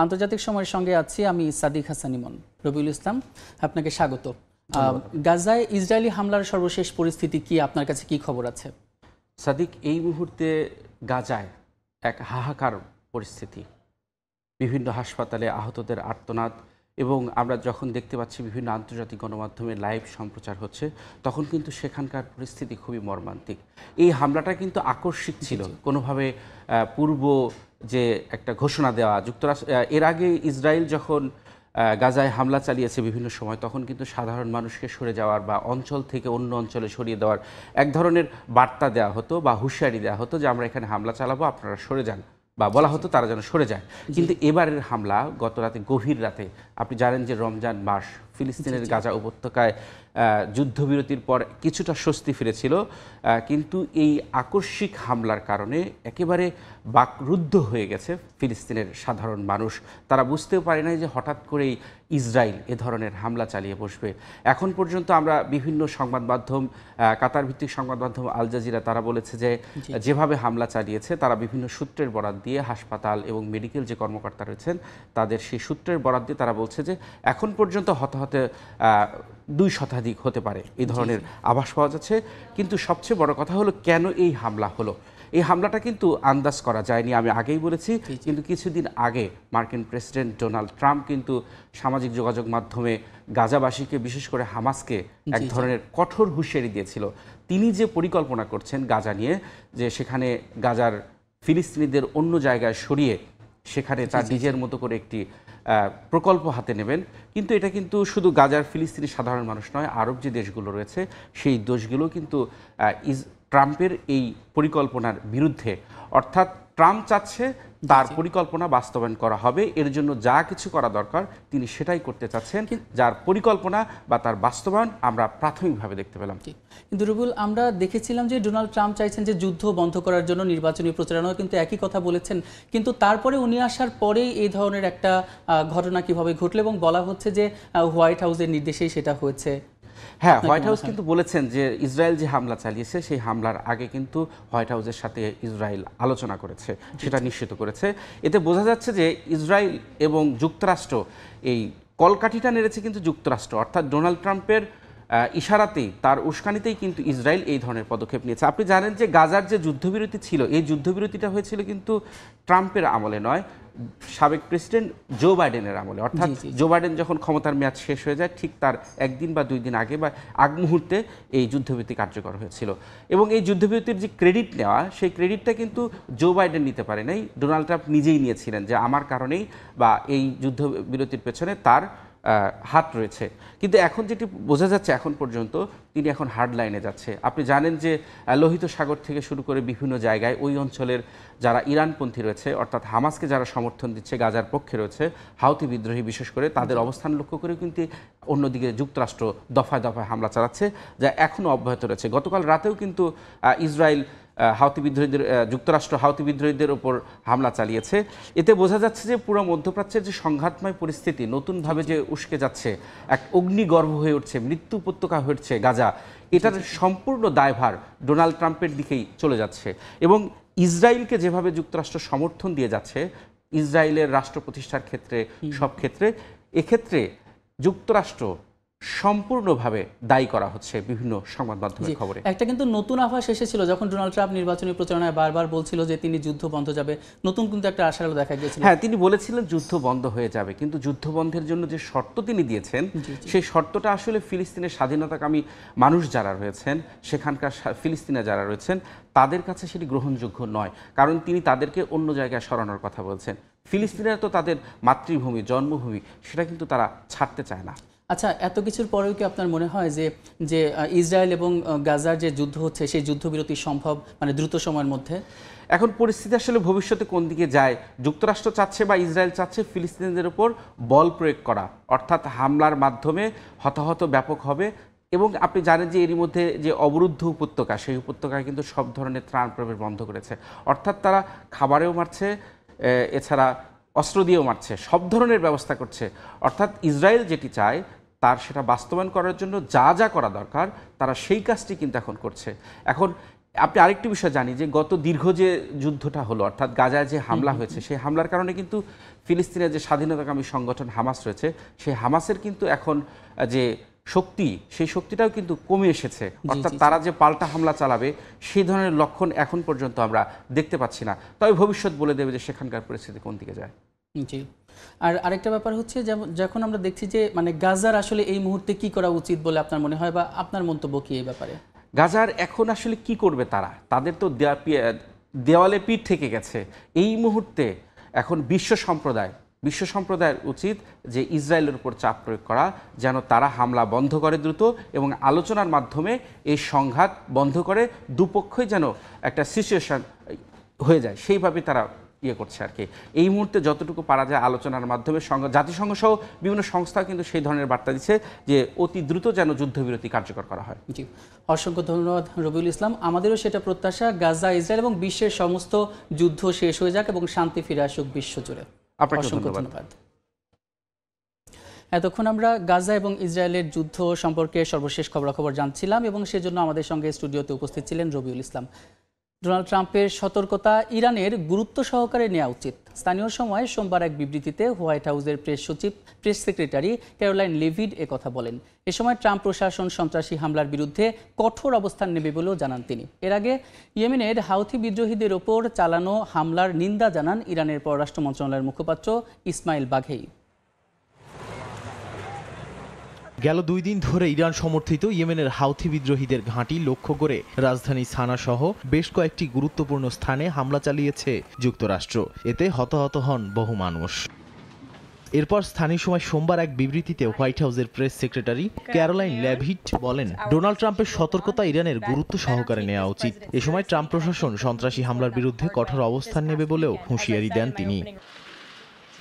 আন্তর্জাতিক সময়ের সঙ্গে আছি আমি সাদিক হাসান ইমন। রবিউল ইসলাম, আপনাকে স্বাগত। গাজায় ইসরায়েলি হামলার সর্বশেষ পরিস্থিতি কি, আপনার কাছে কি খবর আছে? সাদিক, এই মুহূর্তে গাজায় এক হাহাকার পরিস্থিতি। বিভিন্ন হাসপাতালে আহতদের আর্তনাদ, এবং আমরা যখন দেখতে পাচ্ছি বিভিন্ন আন্তর্জাতিক গণমাধ্যমে লাইভ সম্প্রচার হচ্ছে, তখন কিন্তু সেখানকার পরিস্থিতি খুবই মর্মান্তিক। এই হামলাটা কিন্তু আকস্মিক ছিল, কোনোভাবে পূর্ব যে একটা ঘোষণা দেওয়া যুক্তরাষ্ট্র, এর আগে ইসরায়েল যখন গাজায় হামলা চালিয়েছে বিভিন্ন সময়, তখন কিন্তু সাধারণ মানুষকে সরে যাওয়ার বা অঞ্চল থেকে অন্য অঞ্চলে সরিয়ে দেওয়ার এক ধরনের বার্তা দেওয়া হতো বা হুঁশিয়ারি দেওয়া হতো যে আমরা এখানে হামলা চালাবো, আপনারা সরে যান, বা বলা হতো তারা যেন সরে যায়। কিন্তু এবারের হামলা গত রাতে, গভীর রাতে, আপনি জানেন যে রমজান মাস, ফিলিস্তিনের গাজা উপত্যকায় যুদ্ধবিরতির পর কিছুটা স্বস্তি ফিরেছিল, কিন্তু এই আকস্মিক হামলার কারণে একেবারে বাকরুদ্ধ হয়ে গেছে ফিলিস্তিনের সাধারণ মানুষ। তারা বুঝতেও পারে নাই যে হঠাৎ করেই ইসরায়েল এ ধরনের হামলা চালিয়ে বসবে। এখন পর্যন্ত আমরা বিভিন্ন সংবাদ মাধ্যম, কাতার ভিত্তিক সংবাদ মাধ্যম আল জাজিরা, তারা বলেছে যে যেভাবে হামলা চালিয়েছে, তারা বিভিন্ন সূত্রের বরাত দিয়ে, হাসপাতাল এবং মেডিকেল যে কর্মকর্তা রয়েছেন তাদের সেই সূত্রের বরাত দিয়ে তারা বলছে যে এখন পর্যন্ত হতাহতে 2 শতাধিক হতে পারে, এই ধরনের আভাস পাওয়া যাচ্ছে। কিন্তু সবচেয়ে বড় কথা হলো, কেন এই হামলা হলো? এই হামলাটা কিন্তু আন্দাজ করা যায়নি, আমি আগেই বলেছি। কিন্তু কিছুদিন আগে মার্কিন প্রেসিডেন্ট ডোনাল্ড ট্রাম্প কিন্তু সামাজিক যোগাযোগ মাধ্যমে গাজাবাসীকে, বিশেষ করে হামাসকে এক ধরনের কঠোর হুঁশিয়ারি দিয়েছিল। তিনি যে পরিকল্পনা করছেন গাজা নিয়ে, যে সেখানে গাজার ফিলিস্তিনিদের অন্য জায়গায় সরিয়ে সেখানে তার নিজের মতো করে একটি প্রকল্প হাতে নেবেন। কিন্তু এটা কিন্তু শুধু গাজার ফিলিস্তিনি সাধারণ মানুষ নয়, আরব যে দেশগুলো রয়েছে সেই দেশগুলো কিন্তু ট্রাম্পের এই পরিকল্পনার বিরুদ্ধে। অর্থাৎ ট্রাম্প চাচ্ছে তার পরিকল্পনা বাস্তবায়ন করা হবে, এর জন্য যা কিছু করা দরকার তিনি সেটাই করতে চাচ্ছেন, যার পরিকল্পনা বা তার বাস্তবায়ন আমরা প্রাথমিকভাবে দেখতে পেলাম। কিন্তু রুবুল, আমরা দেখেছিলাম যে ডোনাল্ড ট্রাম্প চাইছেন যে যুদ্ধ বন্ধ করার জন্য নির্বাচনী প্রচারণাও কিন্তু একই কথা বলেছেন, কিন্তু তারপরে উনি আসার পরেই এই ধরনের একটা ঘটনা কিভাবে ঘটলো, এবং বলা হচ্ছে যে হোয়াইট হাউসের নির্দেশেই সেটা হয়েছে। হ্যাঁ, হোয়াইট হাউস কিন্তু বলেছেন যে ইসরায়েল যে হামলা চালিয়েছে সেই হামলার আগে কিন্তু হোয়াইট হাউসের সাথে ইসরায়েল আলোচনা করেছে, সেটা নিশ্চিত করেছে। এতে বোঝা যাচ্ছে যে ইসরায়েল এবং যুক্তরাষ্ট্র, এই কলকাঠিটা নেড়েছে কিন্তু যুক্তরাষ্ট্র, অর্থাৎ ডোনাল্ড ট্রাম্পের ইশারাতেই, তার উস্কানিতেই কিন্তু ইসরায়েল এই ধরনের পদক্ষেপ নিয়েছে। আপনি জানেন যে গাজার যে যুদ্ধবিরতি ছিল, এই যুদ্ধবিরতিটা হয়েছিল কিন্তু ট্রাম্পের আমলে নয়, সাবেক প্রেসিডেন্ট জো বাইডেনের আমলে। অর্থাৎ জো বাইডেন যখন ক্ষমতার মেয়াদ শেষ হয়ে যায়, ঠিক তার 1 দিন বা 2 দিন আগে বা আগ মুহূর্তে এই যুদ্ধবিরতি কার্যকর হয়েছিল। এবং এই যুদ্ধবিরতির যে ক্রেডিট নেওয়া, সেই ক্রেডিটটা কিন্তু জো বাইডেন নিতে পারে নাই, ডোনাল্ড ট্রাম্প নিজেই নিয়েছিলেন যে আমার কারণেই বা এই যুদ্ধবিরতির পেছনে তার হাত রয়েছে। কিন্তু এখন যেটি বোঝা যাচ্ছে, এখন পর্যন্ত তিনি এখন হার্ড লাইনে যাচ্ছে। আপনি জানেন যে লোহিত সাগর থেকে শুরু করে বিভিন্ন জায়গায় ওই অঞ্চলের যারা ইরানপন্থী রয়েছে, অর্থাৎ হামাসকে যারা সমর্থন দিচ্ছে, গাজার পক্ষে রয়েছে, হাউথি বিদ্রোহী বিশেষ করে, তাদের অবস্থান লক্ষ্য করে কিন্তু অন্যদিকে যুক্তরাষ্ট্র দফায় দফায় হামলা চালাচ্ছে, যা এখনও অব্যাহত রয়েছে। গতকাল রাতেও কিন্তু ইসরায়েল হাউথি বিদ্রোহীদের, যুক্তরাষ্ট্র হাউথি বিদ্রোহীদের ওপর হামলা চালিয়েছে। এতে বোঝা যাচ্ছে যে পুরো মধ্যপ্রাচ্যের যে সংঘাতময় পরিস্থিতি নতুনভাবে যে উস্কে যাচ্ছে, এক অগ্নিগর্ভ হয়ে উঠছে, মৃত্যু উপত্যকা হয়ে উঠছে গাজা, এটার সম্পূর্ণ দায়ভার ডোনাল্ড ট্রাম্পের দিকেই চলে যাচ্ছে। এবং ইসরায়েলকে যেভাবে যুক্তরাষ্ট্র সমর্থন দিয়ে যাচ্ছে ইসরায়েলের রাষ্ট্র প্রতিষ্ঠার ক্ষেত্রে, সব ক্ষেত্রে, এক্ষেত্রে যুক্তরাষ্ট্র সম্পূর্ণভাবে দায়ী করা হচ্ছে বিভিন্ন সংবাদ মাধ্যমের খবরে। একটা কিন্তু নতুন আভাস এসেছিল যখন ডোনাল্ড ট্রাম্প নির্বাচনী প্রচারণায় বারবার বলছিল যে তিনি যুদ্ধ বন্ধ যাবে, নতুন কিন্তু একটা আশার আলো দেখা গিয়েছিল। হ্যাঁ, তিনি বলেছিলেন যুদ্ধ বন্ধ হয়ে যাবে, কিন্তু যুদ্ধ বন্ধের জন্য যে শর্ত তিনি দিয়েছেন, সেই শর্তটা আসলে ফিলিস্তিনের স্বাধীনতাকামী মানুষ যারা রয়েছেন, সেখানকার ফিলিস্তিনে যারা রয়েছেন, তাদের কাছে সেটি গ্রহণযোগ্য নয়। কারণ তিনি তাদেরকে অন্য জায়গায় সরানোর কথা বলছেন। ফিলিস্তিনের তো তাদের মাতৃভূমি, জন্মভূমি, সেটা কিন্তু তারা ছাড়তে চায় না। আচ্ছা, এত কিছুর পরেও কি আপনার মনে হয় যে ইসরায়েল এবং গাজার যে যুদ্ধ হচ্ছে, সেই যুদ্ধবিরতি সম্ভব, মানে দ্রুত সময়ের মধ্যে? এখন পরিস্থিতি আসলে ভবিষ্যতে কোন দিকে যায়, যুক্তরাষ্ট্র চাচ্ছে বা ইসরায়েল চাচ্ছে ফিলিস্তিনিদের উপর বল প্রয়োগ করা, অর্থাৎ হামলার মাধ্যমে হতাহত ব্যাপক হবে। এবং আপনি জানেন যে এরই মধ্যে যে অবরুদ্ধ উপত্যকা, সেই উপত্যকায় কিন্তু সব ধরনের ত্রাণ প্রবেশ বন্ধ করেছে। অর্থাৎ তারা খাবারেও মারছে, এছাড়া অস্ত্র দিয়েও মারছে, সব ধরনের ব্যবস্থা করছে। অর্থাৎ ইসরায়েল যেটি চায় তার সেটা বাস্তবায়ন করার জন্য যা যা করা দরকার তারা সেই কাজটি কিন্তু এখন করছে। এখন আপনি আরেকটি বিষয় জানি যে গত দীর্ঘ যে যুদ্ধটা হলো, অর্থাৎ গাজায় যে হামলা হয়েছে, সেই হামলার কারণে কিন্তু ফিলিস্তিনের যে স্বাধীনতাকামী সংগঠন হামাস রয়েছে, সেই হামাসের কিন্তু এখন যে শক্তি, সেই শক্তিটাও কিন্তু কমে এসেছে। অর্থাৎ তারা যে পাল্টা হামলা চালাবে সেই ধরনের লক্ষণ এখন পর্যন্ত আমরা দেখতে পাচ্ছি না। তবে ভবিষ্যৎ বলে দেবে যে সেখানকার পরিস্থিতি কোন দিকে যায়। জি। আর আরেকটা ব্যাপার হচ্ছে, যখন আমরা দেখছি যে মানে গাজার আসলে এই মুহূর্তে কি করা উচিত বলে আপনার মনে হয়, বা আপনার মন্তব্য কি এই ব্যাপারে? গাজার এখন আসলে কি করবে তারা? তাদের তো দেওয়ালে পিঠ থেকে গেছে। এই মুহূর্তে এখন বিশ্ব সম্প্রদায়ের উচিত যে ইসরায়েলের উপর চাপ প্রয়োগ করা, যেন তারা হামলা বন্ধ করে দ্রুত এবং আলোচনার মাধ্যমে এই সংঘাত বন্ধ করে দুপক্ষই যেন একটা সিচুয়েশন হয়ে যায়, সেইভাবে তারা করছে আর কি। এই মুহূর্তে যতটুকু পারা যায় আলোচনার মাধ্যমে জাতিসংঘ সহ বিভিন্ন সংস্থা কিন্তু সেই ধরনের বার্তা দিচ্ছে যে অতি দ্রুত যেন যুদ্ধবিরতি কার্যকর করা হয়। জি, অসংখ্য ধন্যবাদ রবিউল ইসলাম। আমাদেরও সেটা প্রত্যাশা, গাজা, ইসরায়েল এবং বিশ্বের সমস্ত যুদ্ধ শেষ হয়ে যাক এবং শান্তি ফিরে আসুক বিশ্বজুড়ে। অসংখ্য ধন্যবাদ। এতক্ষণ আমরা গাজা এবং ইসরায়েলের যুদ্ধ সম্পর্কে সর্বশেষ খবরাখবর জানছিলাম এবং সেজন্য আমাদের সঙ্গে স্টুডিওতে উপস্থিত ছিলেন রবিউল ইসলাম। ডোনাল্ড ট্রাম্পের সতর্কতা ইরানের গুরুত্ব সহকারে নেওয়া উচিত। স্থানীয় সময় সোমবার এক বিবৃতিতে হোয়াইট হাউসের প্রেস সেক্রেটারি ক্যারোলাইন লেভিড কথা বলেন। এ সময় ট্রাম্প প্রশাসন সন্ত্রাসী হামলার বিরুদ্ধে কঠোর অবস্থান নেবে বলেও জানান তিনি। এর আগে ইয়েমেনের হাউথি বিদ্রোহীদের ওপর চালানো হামলার নিন্দা জানান ইরানের পররাষ্ট্র মন্ত্রণালয়ের মুখপাত্র ইসমাইল বাঘেই। গেল 2 দিন ধরে ইরান সমর্থিত ইয়েমেনের হাউথি বিদ্রোহীদের ঘাঁটি লক্ষ্য করে রাজধানী সানা সহ বেশ কয়েকটি গুরুত্বপূর্ণ স্থানে হামলা চালিয়েছে যুক্তরাষ্ট্র। এতে হতাহত হন বহু মানুষ। এরপর স্থানীয় সময় সোমবার এক বিবৃতিতে হোয়াইট হাউসের প্রেস সেক্রেটারি ক্যারোলাইন লেভিট বলেন, ডোনাল্ড ট্রাম্পের সতর্কতা ইরানের গুরুত্ব সহকারে নেওয়া উচিত। এ সময় ট্রাম্প প্রশাসন সন্ত্রাসী হামলার বিরুদ্ধে কঠোর অবস্থান নেবে বলেও হুঁশিয়ারি দেন তিনি।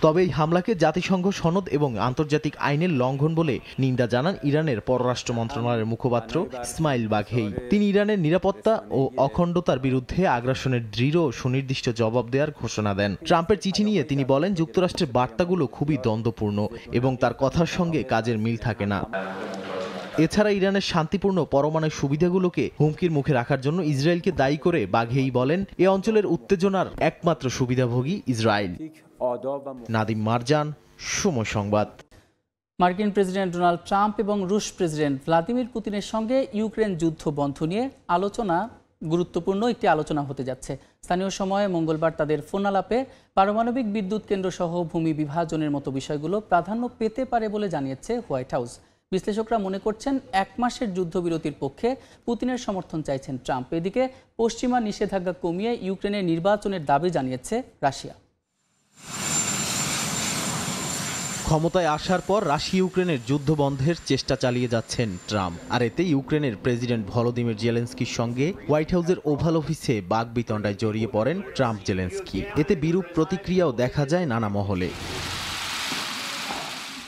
তবে এই হামলাকে জাতিসংঘ সনদ এবং আন্তর্জাতিক আইনের লঙ্ঘন বলে নিন্দা জানান ইরানের পররাষ্ট্র মন্ত্রণালয়ের মুখপাত্র ইসমাইল বাঘেই। তিনি ইরানের নিরাপত্তা ও অখণ্ডতার বিরুদ্ধে আগ্রাসনের দৃঢ় ও সুনির্দিষ্ট জবাব দেওয়ার ঘোষণা দেন। ট্রাম্পের চিঠি নিয়ে তিনি বলেন, যুক্তরাষ্ট্রের বার্তাগুলো খুবই দ্বন্দ্বপূর্ণ এবং তার কথার সঙ্গে কাজের মিল থাকে না। এছাড়া ইরানের শান্তিপূর্ণ পরমাণু সুবিধাগুলোকে হুমকির মুখে রাখার জন্য ইসরায়েলকে দায়ী করে বাঘেই বলেন, এ অঞ্চলের উত্তেজনার একমাত্র সুবিধাভোগী ইসরায়েল। নাদিম মারজান, সময় সংবাদ। মার্কিন প্রেসিডেন্ট ডোনাল্ড ট্রাম্প এবং রুশ প্রেসিডেন্ট ভ্লাদিমির পুতিনের সঙ্গে ইউক্রেন যুদ্ধ বন্ধ নিয়ে গুরুত্বপূর্ণ একটি আলোচনা হতে যাচ্ছে। স্থানীয় সময়ে মঙ্গলবার তাদের ফোন আলাপে পারমাণবিক বিদ্যুৎ কেন্দ্র সহ ভূমি বিভাজনের মতো বিষয়গুলো প্রাধান্য পেতে পারে বলে জানিয়েছে হোয়াইট হাউস। বিশ্লেষকরা মনে করছেন 1 মাসের যুদ্ধবিরতির পক্ষে পুতিনের সমর্থন চাইছেন ট্রাম্প। এদিকে পশ্চিমা নিষেধাজ্ঞা কমিয়ে ইউক্রেনের নির্বাচনের দাবি জানিয়েছে রাশিয়া। ক্ষমতায় আসার পর রাশিয়া ইউক্রেনের যুদ্ধ বন্ধের চেষ্টা চালিয়ে যাচ্ছেন ট্রাম্প। আর এতে ইউক্রেনের প্রেসিডেন্ট ভলোদিমির জেলেনস্কির সঙ্গে হোয়াইট হাউসের ওভাল অফিসে বাকবিতণ্ডায় জড়িয়ে পড়েন ট্রাম্প জেলেনস্কি। এতে বিরূপ প্রতিক্রিয়াও দেখা যায় নানা মহলে।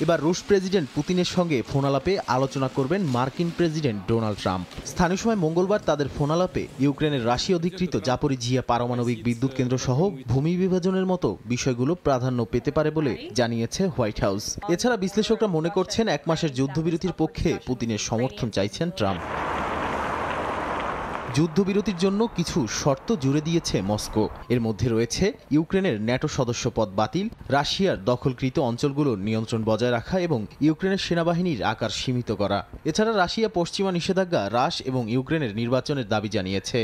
এবার রুশ প্রেসিডেন্ট পুতিনের সঙ্গে ফোনালাপে আলোচনা করবেন মার্কিন প্রেসিডেন্ট ডোনাল্ড ট্রাম্প। স্থানীয় সময় মঙ্গলবার তাদের ফোনালাপে ইউক্রেনের রাশিয়া অধিকৃত জাপোরিজিয়া পারমাণবিক বিদ্যুৎ কেন্দ্র সহ ভূমি বিভাজনের মতো বিষয়গুলো প্রাধান্য পেতে পারে বলে জানিয়েছে হোয়াইট হাউস। এছাড়া বিশ্লেষকরা মনে করছেন 1 মাসের যুদ্ধবিরতির পক্ষে পুতিনের সমর্থন চাইছেন ট্রাম্প। যুদ্ধবিরতির জন্য কিছু শর্ত জুড়ে দিয়েছে মস্কো। এর মধ্যে রয়েছে ইউক্রেনের ন্যাটো সদস্যপদ বাতিল, রাশিয়ার দখলকৃত অঞ্চলগুলোর নিয়ন্ত্রণ বজায় রাখা এবং ইউক্রেনের সেনাবাহিনীর আকার সীমিত করা। এছাড়া রাশিয়া পশ্চিমা নিষেধাজ্ঞা হ্রাস এবং ইউক্রেনের নির্বাচনের দাবি জানিয়েছে।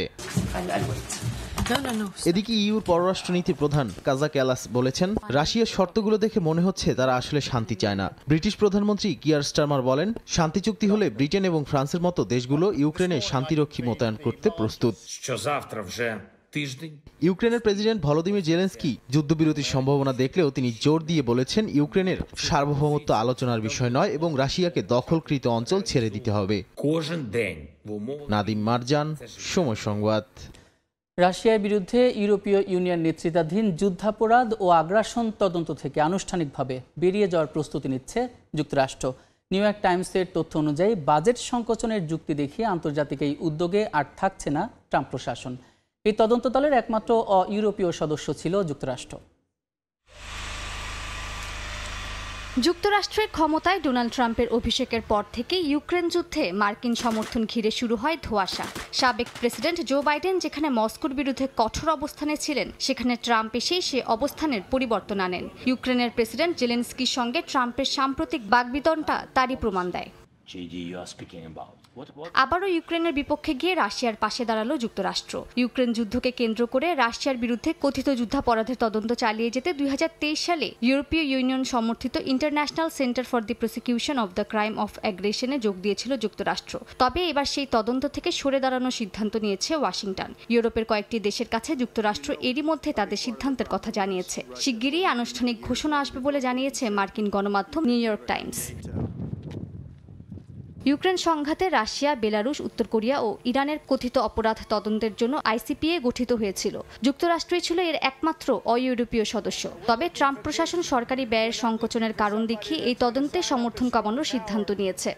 এদিকে ইউর পররাষ্ট্রনীতি প্রধান কাজা ক্যালাস বলেছেন, রাশিয়ার শর্তগুলো দেখে মনে হচ্ছে তারা আসলে শান্তি চায় না। ব্রিটিশ প্রধানমন্ত্রী কিয়ার স্টারমার বলেন, শান্তি চুক্তি হলে ব্রিটেন এবং ফ্রান্সের মতো দেশগুলো ইউক্রেনে শান্তিরক্ষী মোতায়েন করতে প্রস্তুত। ইউক্রেনের প্রেসিডেন্ট ভলোদিমির জেলেনস্কি যুদ্ধবিরতির সম্ভাবনা দেখলেও তিনি জোর দিয়ে বলেছেন, ইউক্রেনের সার্বভৌমত্ব আলোচনার বিষয় নয় এবং রাশিয়াকে দখলকৃত অঞ্চল ছেড়ে দিতে হবে। নাদিম মারজান, সময় সংবাদ। রাশিয়ার বিরুদ্ধে ইউরোপীয় ইউনিয়ন নেতৃত্বাধীন যুদ্ধাপরাধ ও আগ্রাসন তদন্ত থেকে আনুষ্ঠানিকভাবে বেরিয়ে যাওয়ার প্রস্তুতি নিচ্ছে যুক্তরাষ্ট্র। নিউ ইয়র্ক টাইমসের তথ্য অনুযায়ী বাজেট সংকোচনের যুক্তি দেখিয়ে আন্তর্জাতিক এই উদ্যোগে আর থাকছে না ট্রাম্প প্রশাসন। এই তদন্ত দলের একমাত্র ইউরোপীয় সদস্য ছিল যুক্তরাষ্ট্র। যুক্তরাষ্ট্রের ক্ষমতায় ডোনাল্ড ট্রাম্পের অভিষেকের পর থেকে ইউক্রেন যুদ্ধে মার্কিন সমর্থন ঘিরে শুরু হয় ধোঁয়াশা। সাবেক প্রেসিডেন্ট জো বাইডেন যেখানে মস্কোর বিরুদ্ধে কঠোর অবস্থানে ছিলেন, সেখানে ট্রাম্প এসেই সে অবস্থানের পরিবর্তন আনেন। ইউক্রেনের প্রেসিডেন্ট জেলেনস্কির সঙ্গে ট্রাম্পের সাম্প্রতিক বাগবিতণ্ডা তারই প্রমাণ দেয়। আবারও ইউক্রেনের বিপক্ষে গিয়ে রাশিয়ার পাশে দাঁড়ালো যুক্তরাষ্ট্র। ইউক্রেন যুদ্ধকে কেন্দ্র করে রাশিয়ার বিরুদ্ধে কথিত যুদ্ধাপরাধের তদন্ত চালিয়ে যেতে 2023 সালে ইউরোপীয় ইউনিয়ন সমর্থিত international centre for the prosecution of the crime of অ্যাগ্রেশনে যোগ দিয়েছিল যুক্তরাষ্ট্র। তবে এবার সেই তদন্ত থেকে সরে দাঁড়ানোর সিদ্ধান্ত নিয়েছে ওয়াশিংটন। ইউরোপের কয়েকটি দেশের কাছে যুক্তরাষ্ট্র এরই মধ্যে তাদের সিদ্ধান্তের কথা জানিয়েছে। শিগগিরই আনুষ্ঠানিক ঘোষণা আসবে বলে জানিয়েছে মার্কিন গণমাধ্যম নিউ ইয়র্ক টাইমস। ইউক্রেন সংঘাতে রাশিয়া, বেলারুশ, উত্তর কোরিয়া ও ইরানের কথিত অপরাধ তদন্তের জন্য আইসিপিএ গঠিত হয়েছিল। যুক্তরাষ্ট্রই ছিল এর একমাত্র অইউরোপীয় সদস্য। তবে ট্রাম্প প্রশাসন সরকারি ব্যয়ের সংকোচনের কারণ দেখিয়ে এই তদন্তে সমর্থন কমানোর সিদ্ধান্ত নিয়েছে।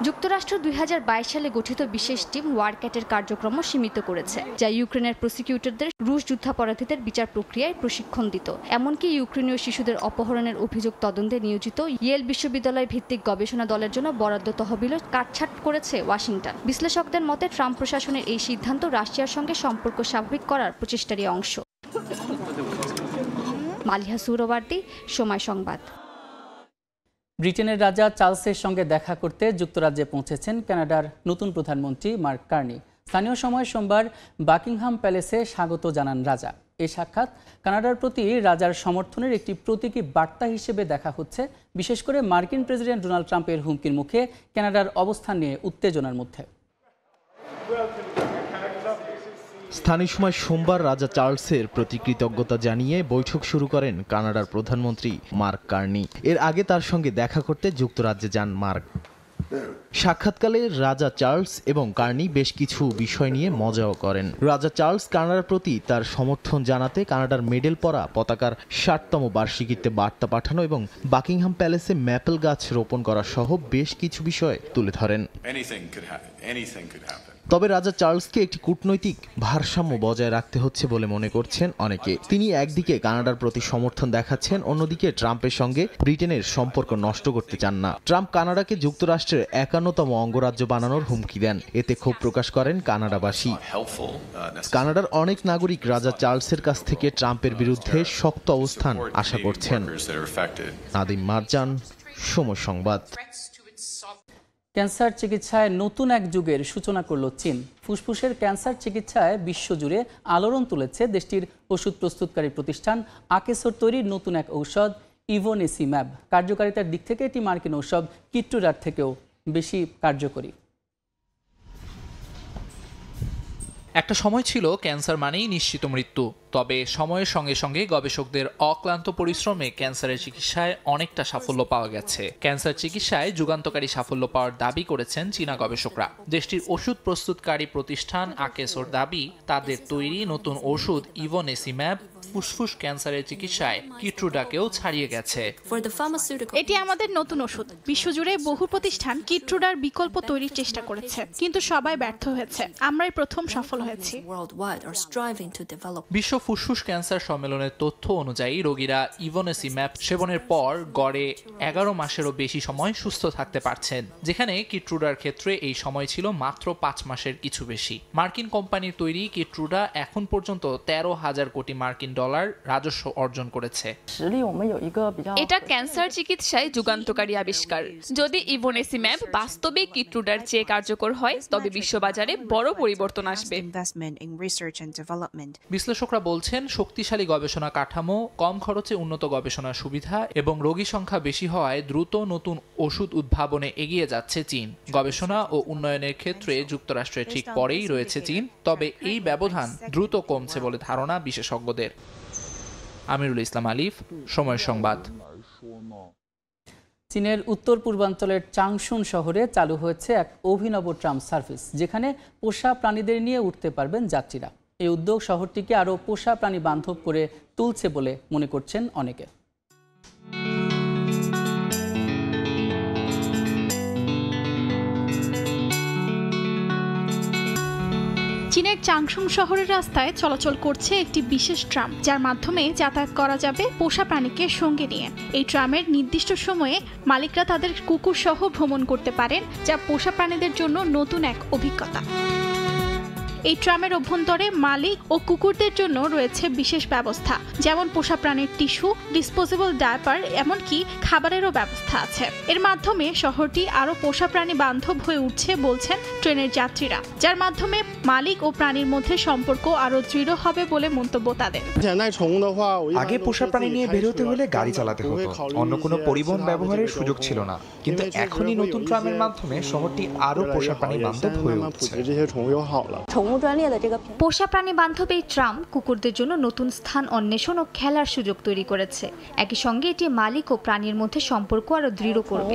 যুক্তরাষ্ট্র 2022 সালে গঠিত বিশেষ টিম ওয়ারক্যাটের কার্যক্রম সীমিত করেছে, যা ইউক্রেনের প্রসিকিউটরদের রুশ যুদ্ধাপরাধীদের বিচার প্রক্রিয়ায় প্রশিক্ষণ দিত। এমনকি ইউক্রেনীয় শিশুদের অপহরণের অভিযোগ তদন্তে নিয়োজিত ইয়েল বিশ্ববিদ্যালয় ভিত্তিক গবেষণা দলের জন্য বরাদ্দ তহবিলও কাটছাঁট করেছে ওয়াশিংটন। বিশ্লেষকদের মতে ট্রাম্প প্রশাসনের এই সিদ্ধান্ত রাশিয়ার সঙ্গে সম্পর্ক স্বাভাবিক করার প্রচেষ্টারই অংশ। মালিহা সুরবার্দি, সময় সংবাদ। ব্রিটেনের রাজা চার্লসের সঙ্গে দেখা করতে যুক্তরাজ্যে পৌঁছেছেন কানাডার নতুন প্রধানমন্ত্রী মার্ক কার্নি। স্থানীয় সময় সোমবার বাকিংহাম প্যালেসে স্বাগত জানান রাজা। এই সাক্ষাৎ কানাডার প্রতি রাজার সমর্থনের একটি প্রতীকী বার্তা হিসেবে দেখা হচ্ছে, বিশেষ করে মার্কিন প্রেসিডেন্ট ডোনাল্ড ট্রাম্পের হুমকির মুখে কানাডার অবস্থান নিয়ে উত্তেজনার মধ্যে। স্থানীয় সময় সোমবার রাজা চার্লসের প্রতি কৃতজ্ঞতা জানিয়ে বৈঠক শুরু করেন কানাডার প্রধানমন্ত্রী মার্ক কার্নি। এর আগে তার সঙ্গে দেখা করতে যুক্তরাজ্যে যান মার্ক। সাক্ষাৎকালে রাজা চার্লস এবং কার্নি বেশ কিছু বিষয় নিয়ে মজাও করেন। রাজা চার্লস কানাডার প্রতি তার সমর্থন জানাতে কানাডার মেডেল পরা পতাকার 60তম বার্ষিকীতে বার্তা পাঠানো এবং বাকিংহাম প্যালেসে ম্যাপেল গাছ রোপণ করা সহ বেশ কিছু বিষয় তুলে ধরেন। তবে রাজা চার্লসকে একটি কূটনৈতিক ভারসাম্য বজায় রাখতে হচ্ছে বলে মনে করছেন অনেকে। তিনি একদিকে কানাডার প্রতি সমর্থন দেখাচ্ছেন, অন্যদিকে ট্রাম্পের সঙ্গে ব্রিটেনের সম্পর্ক নষ্ট করতে চান না। ট্রাম্প কানাডাকে যুক্তরাষ্ট্রের 51তম অঙ্গরাজ্য বানানোর হুমকি দেন। এতে ক্ষোভ প্রকাশ করেন কানাডাবাসী। কানাডার অনেক নাগরিক রাজা চার্লসের কাছ থেকে ট্রাম্পের বিরুদ্ধে শক্ত অবস্থান আশা করছেন। নাদিম মারজান, সময় সংবাদ। ক্যান্সার চিকিৎসায় নতুন এক যুগের সূচনা করল চীন। ফুসফুসের ক্যান্সার চিকিৎসায় বিশ্বজুড়ে আলোড়ন তুলেছে দেশটির ওষুধ প্রস্তুতকারী প্রতিষ্ঠান আকেসোর তৈরির নতুন এক ঔষধ ইভোনেসিম্যাব। কার্যকারিতার দিক থেকে এটি মার্কিন ঔষধ কিট্রুডার থেকেও বেশি কার্যকরী। একটা সময় ছিল ক্যান্সার মানেই নিশ্চিত মৃত্যু। তবে সময়ের সঙ্গে সঙ্গে গবেষকদের অক্লান্ত পরিশ্রমে ক্যান্সারের চিকিৎসায় অনেকটা সাফল্য পাওয়া গেছে। ক্যান্সার চিকিৎসায় যুগান্তকারী সাফল্য পাওয়ার দাবি করেছেন চীনা গবেষকরা। দেশটির ওষুধ প্রস্তুতকারী প্রতিষ্ঠান আকেসোর দাবি, তাদের তৈরি নতুন ওষুধ ইভোনেসিম্যাব ফুসফুস ক্যান্সারের চিকিৎসায় কিট্রুডাকেও ছাড়িয়ে গেছে। এটি আমাদের নতুন ওষুধ। বিশ্বজুড়ে বহু প্রতিষ্ঠান কিট্রুডার বিকল্প তৈরির চেষ্টা করেছে, কিন্তু সবাই ব্যর্থ হয়েছে। আমরাই প্রথম সফল হয়েছি। বিশ্ব ফুসফুস ক্যান্সার সম্মেলনের তথ্য অনুযায়ী রোগীরা ইভোনেসিম্যাব সেবনের পর গড়ে 11 মাসেরও বেশি সময় সুস্থ থাকতে পারছেন, যেখানে কিট্রুডার ক্ষেত্রে এই সময় ছিল মাত্র 5 মাসের কিছু বেশি। মার্কিন কোম্পানির তৈরি কিট্রুডা এখন পর্যন্ত 13,000 কোটি মার্কিন ডলার রাজস্ব অর্জন করেছে। এটা ক্যান্সার চিকিৎসায় যুগান্তকারী আবিষ্কার। যদি ইভোনেসিম্যাব বাস্তবে কিট্রুডার চেয়ে কার্যকর হয়, তবে বিশ্ববাজারে বড় পরিবর্তন আসবে। বিশ্লেষকরা বলছেন, শক্তিশালী গবেষণা কাঠামো, কম খরচে উন্নত গবেষণার সুবিধা এবং রোগী সংখ্যা বেশি হওয়ায় দ্রুত নতুন ওষুধ উদ্ভাবনে এগিয়ে যাচ্ছে চীন। গবেষণা ও উন্নয়নের ক্ষেত্রে যুক্তরাষ্ট্রের ঠিক পরেই রয়েছে চীন। তবে এই ব্যবধান দ্রুত কমছে বলে ধারণা বিশেষজ্ঞদের। আমিরুল ইসলাম আলিফ, সময় সংবাদ। চীনের উত্তর পূর্বাঞ্চলের চাংশুন শহরে চালু হয়েছে এক অভিনব ট্রাম সার্ভিস, যেখানে পোষা প্রাণীদের নিয়ে উঠতে পারবেন যাত্রীরা। এই উদ্যোগ শহরটিকে আরও পোষা প্রাণী বান্ধব করে তুলছে বলে মনে করছেন অনেকে। চীনের চাংশুং শহরের রাস্তায় চলাচল করছে একটি বিশেষ ট্রাম, যার মাধ্যমে যাতায়াত করা যাবে পোষা প্রাণীকে সঙ্গে নিয়ে। এই ট্রামের নির্দিষ্ট সময়ে মালিকরা তাদের কুকুর সহ ভ্রমণ করতে পারেন, যা পোষা প্রাণীদের জন্য নতুন এক অভিজ্ঞতা। এই ট্রামের অভ্যন্তরে মালিক ও কুকুরদের জন্য রয়েছে বিশেষ ব্যবস্থা, যেমন পোষা প্রাণীর টিস্যু, ডিসপোজেবল ডায়াপার, এমনকি খাবারেরও ব্যবস্থা আছে। এর মাধ্যমে শহরটি আরও পোষা প্রাণী বান্ধব হয়ে উঠছে বলছেন ট্রেনের যাত্রীরা, যার মাধ্যমে মালিক ও প্রাণীর মধ্যে সম্পর্ক আরও দৃঢ় হবে বলে মন্তব্য তাদের। আগে পোষা প্রাণী নিয়ে বের হতে হলে গাড়ি চালাতে হতো, অন্য কোনো পরিবহন ব্যবহারের সুযোগ ছিল না, কিন্তু এখনই নতুন ট্রামের মাধ্যমে শহরটি আরও পোষা প্রাণী বান্ধব হয়ে উঠছে। পোষা প্রাণী বান্ধব এই ট্রাম কুকুরদের জন্য নতুন স্থান অন্বেষণ ও খেলার সুযোগ তৈরি করেছে। একই সঙ্গে এটি মালিক ও প্রাণীর মধ্যে সম্পর্ক আরো দৃঢ় করবে।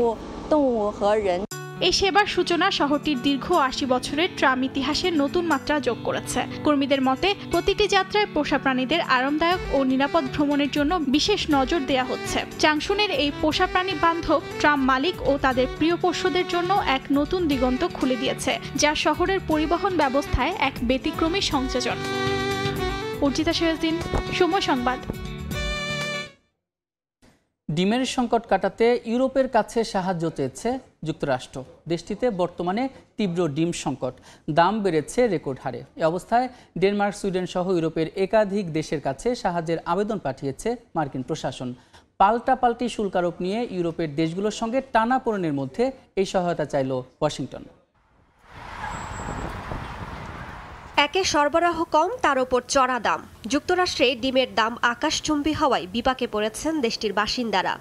এই সেবার সূচনা শহরটির দীর্ঘ ৮০ বছরের ট্রাম ইতিহাসের নতুন মাত্রা যোগ করেছে। কর্মীদের মতে, প্রতিটি যাত্রায় পোষা প্রাণীদের আরামদায়ক ও নিরাপদ ভ্রমণের জন্য বিশেষ নজর দেওয়া হচ্ছে। চাংশুনের এই পোষা প্রাণী বান্ধব ট্রাম মালিক ও তাদের প্রিয় পোষ্যদের জন্য এক নতুন দিগন্ত খুলে দিয়েছে, যা শহরের পরিবহন ব্যবস্থায় এক ব্যতিক্রমী সংযোজন। অর্জিতা সিরাজউদ্দিন, সময় সংবাদ। ডিমের সংকট কাটাতে ইউরোপের কাছে সাহায্য চেয়েছে যুক্তরাষ্ট্র। দেশটিতে বর্তমানে তীব্র ডিম সংকট, দাম বেড়েছে রেকর্ড হারে। এ অবস্থায় ডেনমার্ক, সুইডেন সহ ইউরোপের একাধিক দেশের কাছে সাহায্যের আবেদন পাঠিয়েছে মার্কিন প্রশাসন। পাল্টাপাল্টি শুল্ক আরোপ নিয়ে ইউরোপের দেশগুলোর সঙ্গে টানাপোড়েনের মধ্যে এই সহায়তা চাইল ওয়াশিংটন। একে সরবরাহ কম, তার উপর চড়া দাম। যুক্তরাষ্ট্রে ডিমের দাম আকাশচুম্বী হওয়ায় বিপাকে পড়েছেন দেশটির বাসিন্দারা।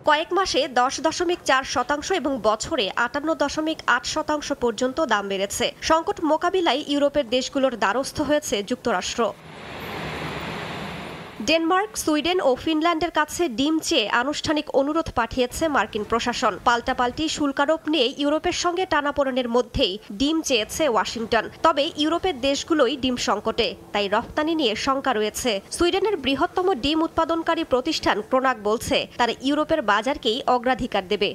কয়েক মাসে 10.4% এবং বছরে 58.8% পর্যন্ত দাম বেড়েছে। সংকট মোকাবিলায় ইউরোপের দেশগুলোর দ্বারস্থ হয়েছে যুক্তরাষ্ট্র। ডেনমার্ক, সুইডেন ও ফিনল্যান্ডের কাছে ডিম চেয়ে আনুষ্ঠানিক অনুরোধ পাঠিয়েছে মার্কিন প্রশাসন। পাল্টাপাল্টি শুল্কারোপ নিয়ে ইউরোপের সঙ্গে টানাপোড়েনের মধ্যেই ডিম চেয়েছে ওয়াশিংটন। তবে ইউরোপের দেশগুলোই ডিম সংকটে, তাই রপ্তানি নিয়ে শঙ্কা রয়েছে। সুইডেনের বৃহত্তম ডিম উৎপাদনকারী প্রতিষ্ঠান ক্রোনাক বলছে তারা ইউরোপের বাজারকেই অগ্রাধিকার দেবে।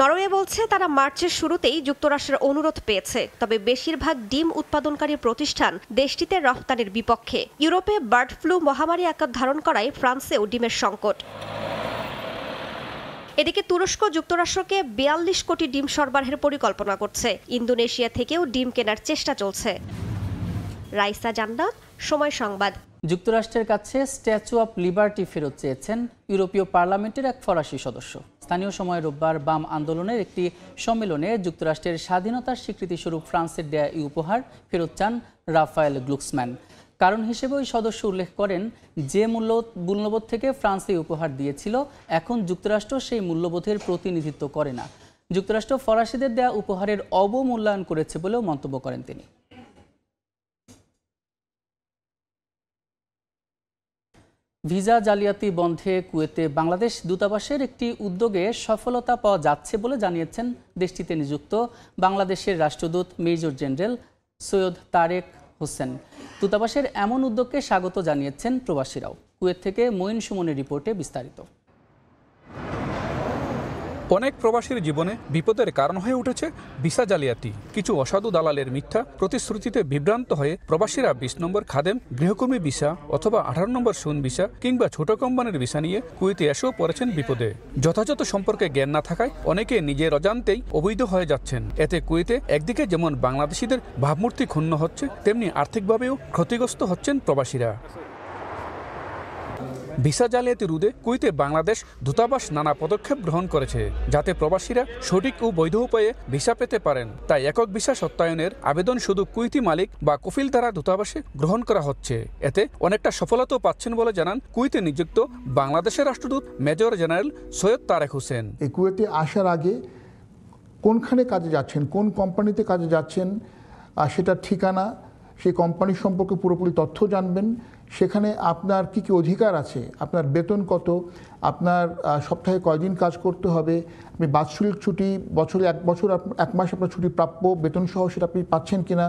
নরওয়ে বলছে তারা মার্চের শুরুতেই যুক্তরাষ্ট্রের অনুরোধ পেয়েছে, তবে বেশিরভাগ ডিম উৎপাদনকারী প্রতিষ্ঠান দেশটিতে রপ্তানির বিপক্ষে। ইউরোপে বার্ড ফ্লু মহামারী আকার ধারণ করায় ফ্রান্সেও ডিমের সংকট। এদিকে তুরস্ক যুক্তরাষ্ট্রকে 42 কোটি ডিম সরবরাহের পরিকল্পনা করছে। ইন্দোনেশিয়া থেকেও ডিম কেনার চেষ্টা চলছে। রাইসা জান্নাত, সময় সংবাদ। যুক্তরাষ্ট্রের কাছে স্ট্যাচু অব লিবার্টি ফেরত চেয়েছেন ইউরোপীয় পার্লামেন্টের এক ফরাসি সদস্য। স্থানীয় সময় রোববার বাম আন্দোলনের একটি সম্মেলনে যুক্তরাষ্ট্রের স্বাধীনতার স্বীকৃতিস্বরূপ ফ্রান্সের দেয়া এই উপহার ফেরত চান রাফায়েল গ্লুক্সম্যান। কারণ হিসেবে ওই সদস্য উল্লেখ করেন, যে মূল্যবোধ থেকে ফ্রান্স এই উপহার দিয়েছিল, এখন যুক্তরাষ্ট্র সেই মূল্যবোধের প্রতিনিধিত্ব করে না। যুক্তরাষ্ট্র ফরাসিদের দেয়া উপহারের অবমূল্যায়ন করেছে বলেও মন্তব্য করেন তিনি। ভিসা জালিয়াতি বন্ধে কুয়েতে বাংলাদেশ দূতাবাসের একটি উদ্যোগে সফলতা পাওয়া যাচ্ছে বলে জানিয়েছেন দেশটিতে নিযুক্ত বাংলাদেশের রাষ্ট্রদূত মেজর জেনারেল সৈয়দ তারেক হোসেন। দূতাবাসের এমন উদ্যোগকে স্বাগত জানিয়েছেন প্রবাসীরাও। কুয়েত থেকে মঈন সুমনের রিপোর্টে বিস্তারিত। অনেক প্রবাসীর জীবনে বিপদের কারণ হয়ে উঠেছে ভিসা জালিয়াতি। কিছু অসাধু দালালের মিথ্যা প্রতিশ্রুতিতে বিভ্রান্ত হয়ে প্রবাসীরা 20 নম্বর খাদেম, গৃহকর্মী ভিসা অথবা 18 নম্বর সুন ভিসা কিংবা ছোট কোম্পানির ভিসা নিয়ে কুয়েতে এসেও পড়েছেন বিপদে। যথাযথ সম্পর্কে জ্ঞান না থাকায় অনেকে নিজের অজান্তেই অবৈধ হয়ে যাচ্ছেন। এতে কুয়েতে একদিকে যেমন বাংলাদেশিদের ভাবমূর্তি ক্ষুণ্ণ হচ্ছে, তেমনি আর্থিকভাবেও ক্ষতিগ্রস্ত হচ্ছেন প্রবাসীরা। ভিসা জালিয়াতি রোধে কুয়েতে বাংলাদেশ দূতাবাস নানা পদক্ষেপ গ্রহণ করেছে, যাতে প্রবাসীরা সঠিক ও বৈধ উপায়ে ভিসা পেতে পারেন। তাই একক ভিসা সত্যায়নের আবেদন শুধু কুয়েতি মালিক বা কফিল দ্বারা দূতাবাসে গ্রহণ করা হচ্ছে। এতে অনেকটা সফলতাও পাচ্ছেন বলে জানান কুয়েতে নিযুক্ত বাংলাদেশের রাষ্ট্রদূত মেজর জেনারেল সৈয়দ তারেক হোসেন। এই কুয়েতে আসার আগে কোনখানে কাজে যাচ্ছেন, কোন কোম্পানিতে কাজে যাচ্ছেন, সেটার ঠিকানা, সেই কোম্পানি সম্পর্কে পুরোপুরি তথ্য জানবেন। সেখানে আপনার কী কী অধিকার আছে, আপনার বেতন কত, আপনার সপ্তাহে কয়দিন কাজ করতে হবে, আপনি বাৎসরিক ছুটি, বছরে এক মাস আপনার ছুটি প্রাপ্য, বেতন সহ সেটা আপনি পাচ্ছেন কিনা,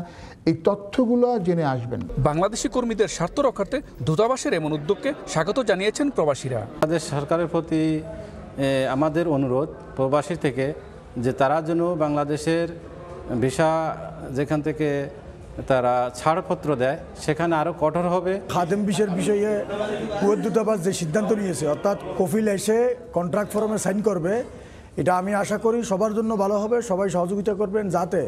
এই তথ্যগুলো জেনে আসবেন। বাংলাদেশি কর্মীদের স্বার্থ রক্ষার্থে দূতাবাসের এমন উদ্যোগকে স্বাগত জানিয়েছেন প্রবাসীরা। বাংলাদেশ সরকারের প্রতি আমাদের অনুরোধ প্রবাসী থেকে যে তারা যেন বাংলাদেশের ভিসা যেখান থেকে তারা ছাড়পত্র দেয় সেখানে আরও কঠোর হবে। খাদেম ভিসার বিষয়ে কুয়েত দূতাবাস যে সিদ্ধান্ত নিয়েছে, অর্থাৎ কফিল এসে কন্ট্রাক্ট ফর্মে সাইন করবে, এটা আমি আশা করি সবার জন্য ভালো হবে। সবাই সহযোগিতা করবেন যাতে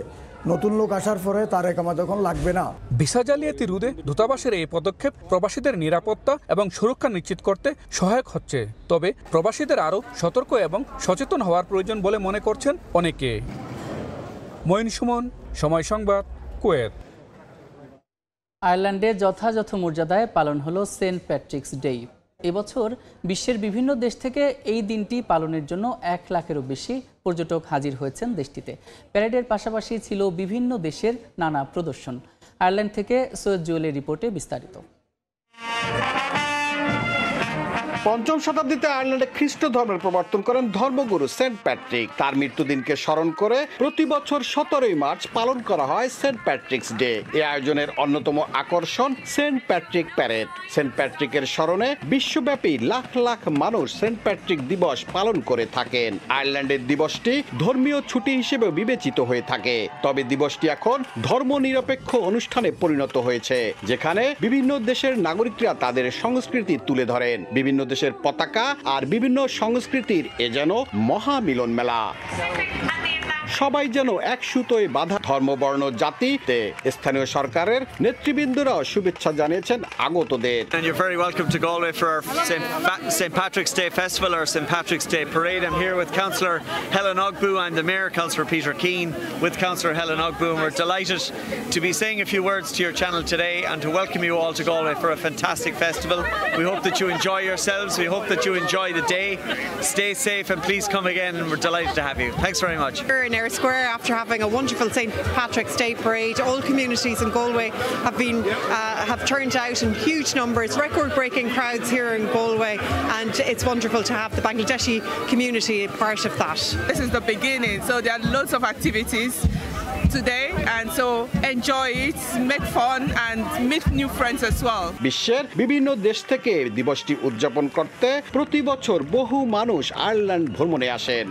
নতুন লোক আসার পরে তার একামত এখন লাগবে না। ভিসা জালিয়াতি রোধে দূতাবাসের এই পদক্ষেপ প্রবাসীদের নিরাপত্তা এবং সুরক্ষা নিশ্চিত করতে সহায়ক হচ্ছে। তবে প্রবাসীদের আরও সতর্ক এবং সচেতন হওয়ার প্রয়োজন বলে মনে করছেন অনেকে। মঈন সুমন, সময় সংবাদ, কুয়েত। আয়ারল্যান্ডে যথাযথ মর্যাদায় পালন হলো সেন্ট প্যাট্রিকস ডে। এবছর বিশ্বের বিভিন্ন দেশ থেকে এই দিনটি পালনের জন্য 1 লাখেরও বেশি পর্যটক হাজির হয়েছেন দেশটিতে। প্যারেডের পাশাপাশি ছিল বিভিন্ন দেশের নানা প্রদর্শন। আয়ারল্যান্ড থেকে সৈয়দ জুয়েলের রিপোর্টে বিস্তারিত। ৫ম শতাব্দীতে আয়ারল্যান্ডে খ্রিস্ট ধর্মের প্রবর্তন করেন ধর্মগুরু সেন্ট প্যাট্রিক। তার মৃত্যুদিনকে স্মরণ করে প্রতি বছর 17ই মার্চ পালন করা হয় সেন্ট প্যাট্রিকস ডে। এই আয়োজনের অন্যতম আকর্ষণ সেন্ট প্যাট্রিক প্যারেড। সেন্ট প্যাট্রিকের স্মরণে বিশ্বব্যাপী লাখ লাখ মানুষ সেন্ট প্যাট্রিক দিবস পালন করে থাকেন। আয়ারল্যান্ডের দিবসটি ধর্মীয় ছুটি হিসেবে বিবেচিত হয়ে থাকে, তবে দিবসটি এখন ধর্মনিরপেক্ষ অনুষ্ঠানে পরিণত হয়েছে, যেখানে বিভিন্ন দেশের নাগরিকরা তাদের সংস্কৃতি তুলে ধরেন। বিভিন্ন দেশের পতাকা আর বিভিন্ন সংস্কৃতির এ যেন মহামিলন মেলা। সবাই যেন এক সুতোয় বাঁধা। ধর্মবর্ণ জাতিতে স্থানীয় সরকারের নেতৃবৃন্দরাও শুভেচ্ছা জানিয়েছেন আগতদের। And you're very welcome to Galway for our St. Patrick's Day Festival, or St. Patrick's Day Parade. I'm here with Councillor Helen Ogbu. I'm the Mayor, Councillor Peter Keane, with Councillor Helen Ogbu, and we're delighted to be saying a few words to your channel today and to welcome you all to Galway for a fantastic festival. We hope that you enjoy yourselves. We hope that you enjoy the day. Stay safe and please come again, and we're delighted to have you. Thanks very much. Eyre Square, after having a wonderful St. Patrick's Day parade, all communities in Galway have turned out in huge numbers, record-breaking crowds here in Galway, and it's wonderful to have the Bangladeshi community part of that. This is the beginning, so there are lots of activities today, and so enjoy it, make fun and meet new friends as well. বিশ্বের বিভিন্ন দেশ থেকে দিবসটি উদযাপন করতে প্রতি বছর বহু মানুষ আয়ারল্যান্ড ভ্রমণে আসেন।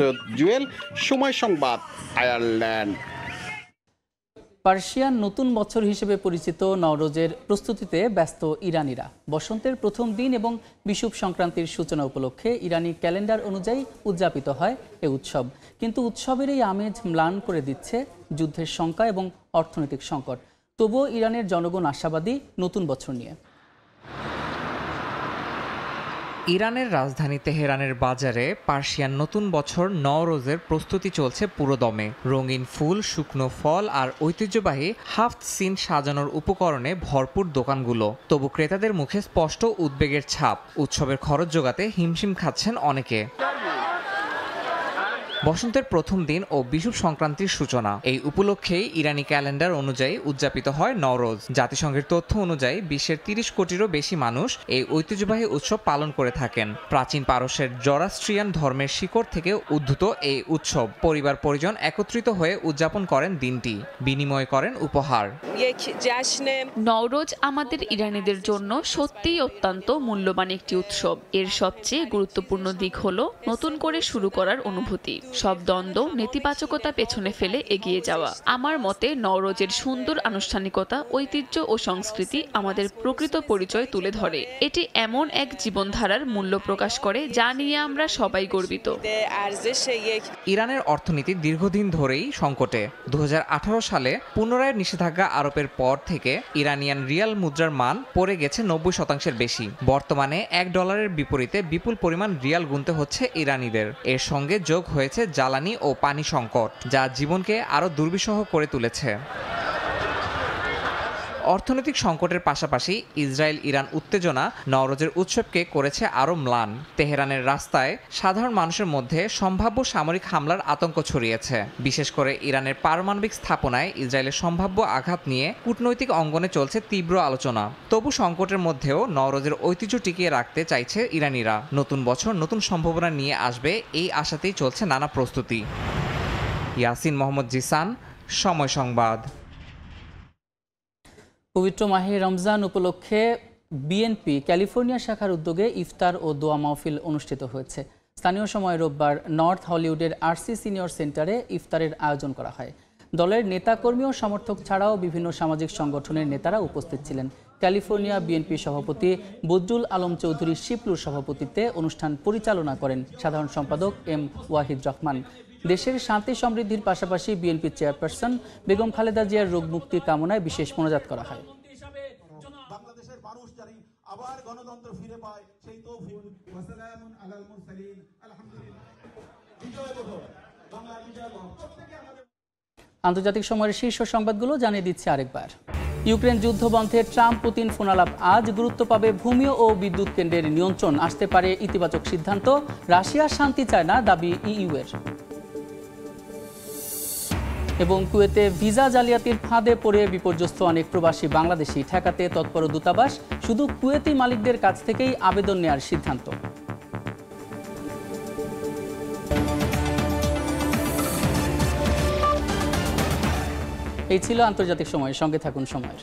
সৈয়দ জুয়েল, সময় সংবাদ, আয়ারল্যান্ড। পার্সিয়ান নতুন বছর হিসেবে পরিচিত নওরোজের প্রস্তুতিতে ব্যস্ত ইরানিরা। বসন্তের প্রথম দিন এবং বিষুব সংক্রান্তির সূচনা উপলক্ষে ইরানি ক্যালেন্ডার অনুযায়ী উদযাপিত হয় এ উৎসব। কিন্তু উৎসবের এই আমেজ ম্লান করে দিচ্ছে যুদ্ধের শঙ্কা এবং অর্থনৈতিক সংকট। তবুও ইরানের জনগণ আশাবাদী নতুন বছর নিয়ে। ইরানের রাজধানী তেহরানের বাজারে পার্সিয়ান নতুন বছর নওরোজের প্রস্তুতি চলছে পুরোদমে। রঙিন ফুল, শুকনো ফল আর ঐতিহ্যবাহী হাফট সিন সাজানোর উপকরণে ভরপুর দোকানগুলো। তবু ক্রেতাদের মুখে স্পষ্ট উদ্বেগের ছাপ। উৎসবের খরচ জোগাতে হিমশিম খাচ্ছেন অনেকে। বসন্তের প্রথম দিন ও বিষুব সংক্রান্তির সূচনা, এই উপলক্ষেই ইরানি ক্যালেন্ডার অনুযায়ী উদযাপিত হয় নওরোজ। জাতিসংঘের তথ্য অনুযায়ী বিশ্বের 30 কোটিরও বেশি মানুষ এই ঐতিহ্যবাহী উৎসব পালন করে থাকেন। প্রাচীন পারস্যের জরাস্ট্রিয়ান ধর্মের শিকড় থেকে উদ্ভূত এই উৎসব পরিবার পরিজন একত্রিত হয়ে উদযাপন করেন দিনটি, বিনিময় করেন উপহার। নওরোজ আমাদের ইরানিদের জন্য সত্যিই অত্যন্ত মূল্যবান একটি উৎসব। এর সবচেয়ে গুরুত্বপূর্ণ দিক হলো নতুন করে শুরু করার অনুভূতি। সব দ্বন্দ্ব, নেতিবাচকতা পেছনে ফেলে এগিয়ে যাওয়া। আমার মতে নওরোজের সুন্দর আনুষ্ঠানিকতা, ঐতিহ্য ও সংস্কৃতি আমাদের প্রকৃত পরিচয় তুলে ধরে। এটি এমন এক জীবনধারার মূল্য প্রকাশ করে যা নিয়ে আমরা সবাই গর্বিত। ইরানের অর্থনীতি দীর্ঘদিন ধরেই সংকটে। 2018 সালে পুনরায় নিষেধাজ্ঞা আরোপের পর থেকে ইরানিয়ান রিয়াল মুদ্রার মান পড়ে গেছে 90% বেশি। বর্তমানে $1 বিপরীতে বিপুল পরিমাণ রিয়াল গুনতে হচ্ছে ইরানিদের। এর সঙ্গে যোগ হয়েছে জ্বালানি ও পানি সংকট, যা জীবনকে আরও দুর্বিষহ করে তুলেছে। অর্থনৈতিক সংকটের পাশাপাশি ইসরায়েল ইরান উত্তেজনা নওরোজের উৎসবকে করেছে আরও ম্লান। তেহরানের রাস্তায় সাধারণ মানুষের মধ্যে সম্ভাব্য সামরিক হামলার আতঙ্ক ছড়িয়েছে। বিশেষ করে ইরানের পারমাণবিক স্থাপনায় ইসরায়েলের সম্ভাব্য আঘাত নিয়ে কূটনৈতিক অঙ্গনে চলছে তীব্র আলোচনা। তবু সংকটের মধ্যেও নওরোজের ঐতিহ্য টিকিয়ে রাখতে চাইছে ইরানিরা। নতুন বছর নতুন সম্ভাবনা নিয়ে আসবে, এই আশাতেই চলছে নানা প্রস্তুতি। ইয়াসিন মোহাম্মদ জিসান, সময় সংবাদ। পবিত্র মাহে রমজান উপলক্ষে বিএনপি ক্যালিফোর্নিয়া শাখার উদ্যোগে ইফতার ও দোয়া মাহফিল অনুষ্ঠিত হয়েছে। স্থানীয় সময় রোববার নর্থ হলিউডের আরসি সিনিয়র সেন্টারে ইফতারের আয়োজন করা হয়। দলের নেতাকর্মী ও সমর্থক ছাড়াও বিভিন্ন সামাজিক সংগঠনের নেতারা উপস্থিত ছিলেন। ক্যালিফোর্নিয়া বিএনপি সভাপতি বদরুল আলম চৌধুরী শিপলুর সভাপতিত্বে অনুষ্ঠান পরিচালনা করেন সাধারণ সম্পাদক এম ওয়াহিদ রহমান। দেশের শান্তি সমৃদ্ধির পাশাপাশি বিএনপি চেয়ারপারসন বেগম খালেদা জিয়ার রোগ মুক্তি কামনায় বিশেষ মোনাজাত করা হয়। আন্তর্জাতিক সময়ের শীর্ষ সংবাদগুলো জানিয়ে দিচ্ছে আরেকবার। ইউক্রেন যুদ্ধ বন্ধে ট্রাম্প পুতিন ফোনালাপ আজ গুরুত্ব পাবে। ভূমি ও বিদ্যুৎ কেন্দ্রের নিয়ন্ত্রণ আসতে পারে ইতিবাচক সিদ্ধান্ত। রাশিয়া শান্তি চায় না, দাবি ইইউ এর। এবং কুয়েতে ভিসা জালিয়াতির ফাঁদে পড়ে বিপর্যস্ত অনেক প্রবাসী বাংলাদেশি ঠেকাতে তৎপর দূতাবাস। শুধু কুয়েতি মালিকদের কাছ থেকেই আবেদন নেওয়ার সিদ্ধান্ত। এই ছিল আন্তর্জাতিক সময়। সঙ্গে থাকুন সময়ের।